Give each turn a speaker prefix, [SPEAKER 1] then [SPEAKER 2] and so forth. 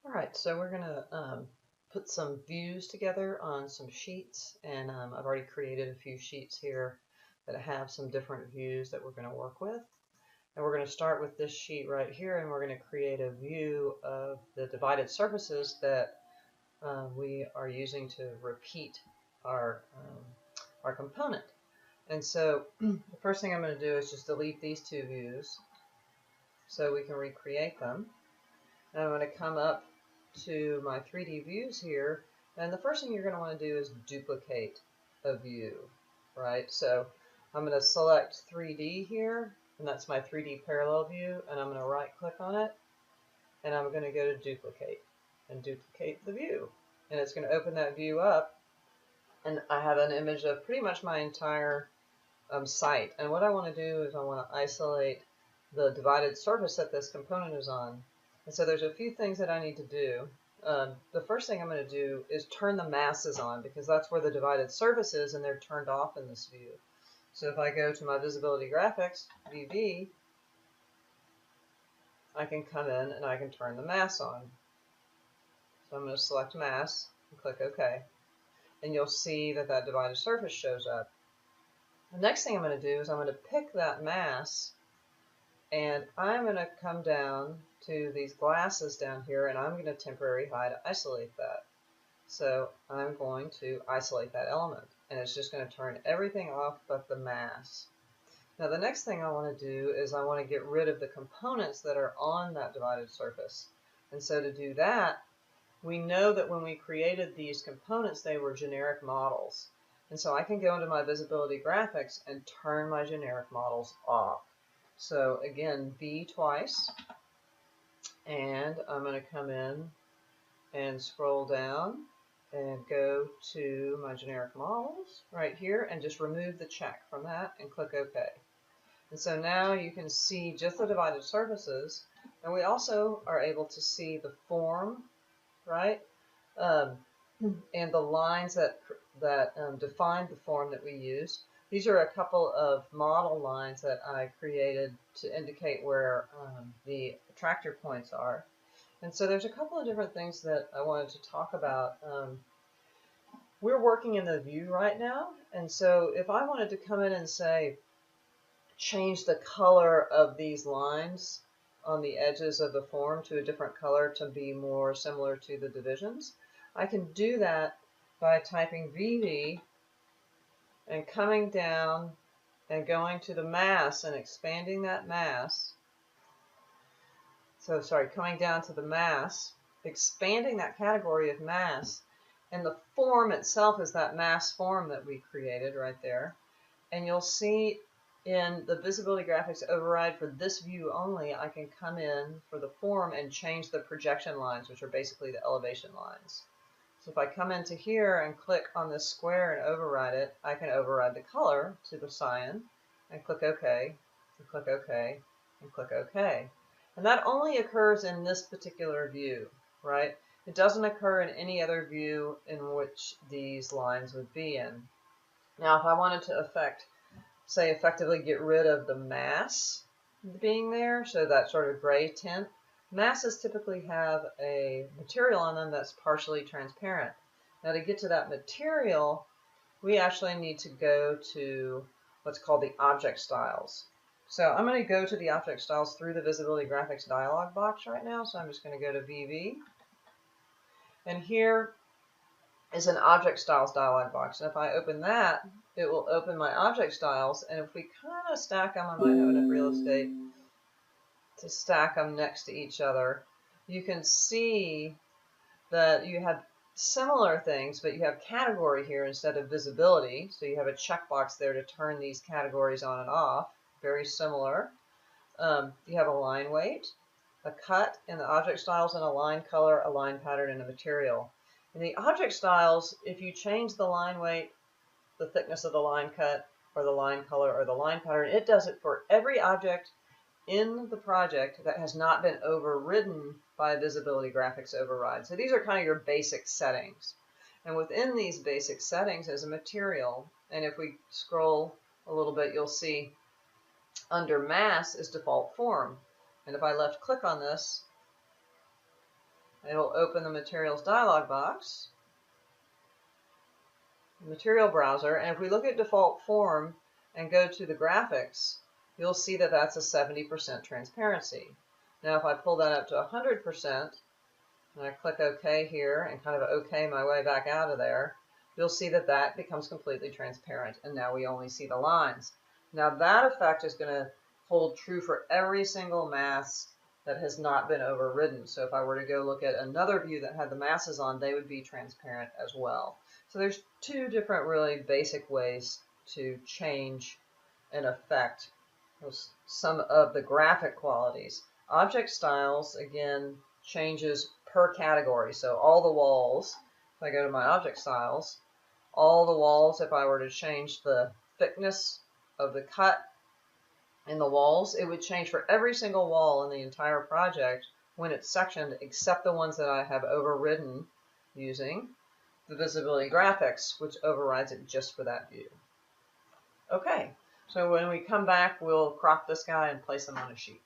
[SPEAKER 1] Alright, so we're going to put some views together on some sheets, and I've already created a few sheets here that have some different views that we're going to work with. And we're going to start with this sheet right here, and we're going to create a view of the divided surfaces that we are using to repeat our component. And so the first thing I'm going to do is just delete these two views so we can recreate them. And I'm going to come up to my 3D views here, and the first thing you're going to want to do is duplicate a view, right? So I'm going to select 3D here, and that's my 3D parallel view, and I'm going to right click on it, and I'm going to go to duplicate and duplicate the view, and it's going to open that view up, and I have an image of pretty much my entire site. And what I want to do is I want to isolate the divided surface that this component is on. And so there's a few things that I need to do. The first thing I'm going to do is turn the masses on, because that's where the divided surface is, and they're turned off in this view. So if I go to my visibility graphics, VB, I can come in and I can turn the mass on. So I'm going to select mass and click OK. And you'll see that that divided surface shows up. The next thing I'm going to do is I'm going to pick that mass, and I'm going to come down to these glasses down here, and I'm going to temporary hide isolate that. So I'm going to isolate that element, and it's just going to turn everything off but the mass. Now the next thing I want to do is I want to get rid of the components that are on that divided surface. And so to do that, we know that when we created these components, they were generic models. And so I can go into my visibility graphics and turn my generic models off. So again, V twice, and I'm going to come in and scroll down and go to my generic models right here and just remove the check from that and click OK. And so now you can see just the divided surfaces, and we also are able to see the form, right? And the lines that define the form that we use. These are a couple of model lines that I created to indicate where the attractor points are. And so there's a couple of different things that I wanted to talk about. We're working in the view right now, and so if I wanted to come in and say, change the color of these lines on the edges of the form to a different color to be more similar to the divisions, I can do that by typing VV and coming down and going to the mass and expanding that mass. So sorry, coming down to the mass, expanding that category of mass, and the form itself is that mass form that we created right there. And you'll see in the visibility graphics override for this view only, I can come in for the form and change the projection lines, which are basically the elevation lines. So if I come into here and click on this square and override it, I can override the color to the cyan and click OK, and click OK, and click OK. And that only occurs in this particular view, right? It doesn't occur in any other view in which these lines would be in. Now, if I wanted to effectively get rid of the mass being there, so that sort of gray tint, masses typically have a material on them that's partially transparent. Now to get to that material, we actually need to go to what's called the object styles. So I'm going to go to the object styles through the visibility graphics dialog box right now. So I'm just going to go to VV. And here is an object styles dialog box. And if I open that, it will open my object styles. And if we kind of stack them, I might have enough real estate to stack them next to each other, you can see that you have similar things, but you have category here instead of visibility. So you have a checkbox there to turn these categories on and off. Very similar. You have a line weight, a cut in the object styles, and a line color, a line pattern, and a material. In the object styles, if you change the line weight, the thickness of the line cut, or the line color, or the line pattern, it does it for every object in the project that has not been overridden by a visibility graphics override. So these are kind of your basic settings. And within these basic settings is a material. And if we scroll a little bit, you'll see under mass is default form. And if I left click on this, It'll open the materials dialog box, the material browser, and if we look at default form and go to the graphics, you'll see that that's a 70% transparency. Now if I pull that up to 100%, and I click OK here and kind of OK my way back out of there, you'll see that that becomes completely transparent, and now we only see the lines. Now that effect is going to hold true for every single mass that has not been overridden. So if I were to go look at another view that had the masses on, they would be transparent as well. So there's two different really basic ways to change an effect some of the graphic qualities. Object styles, again, changes per category. So all the walls, if I go to my object styles, all the walls, if I were to change the thickness of the cut in the walls, it would change for every single wall in the entire project when it's sectioned, except the ones that I have overridden using the visibility graphics, which overrides it just for that view. Okay, so when we come back, we'll crop this guy and place him on a sheet.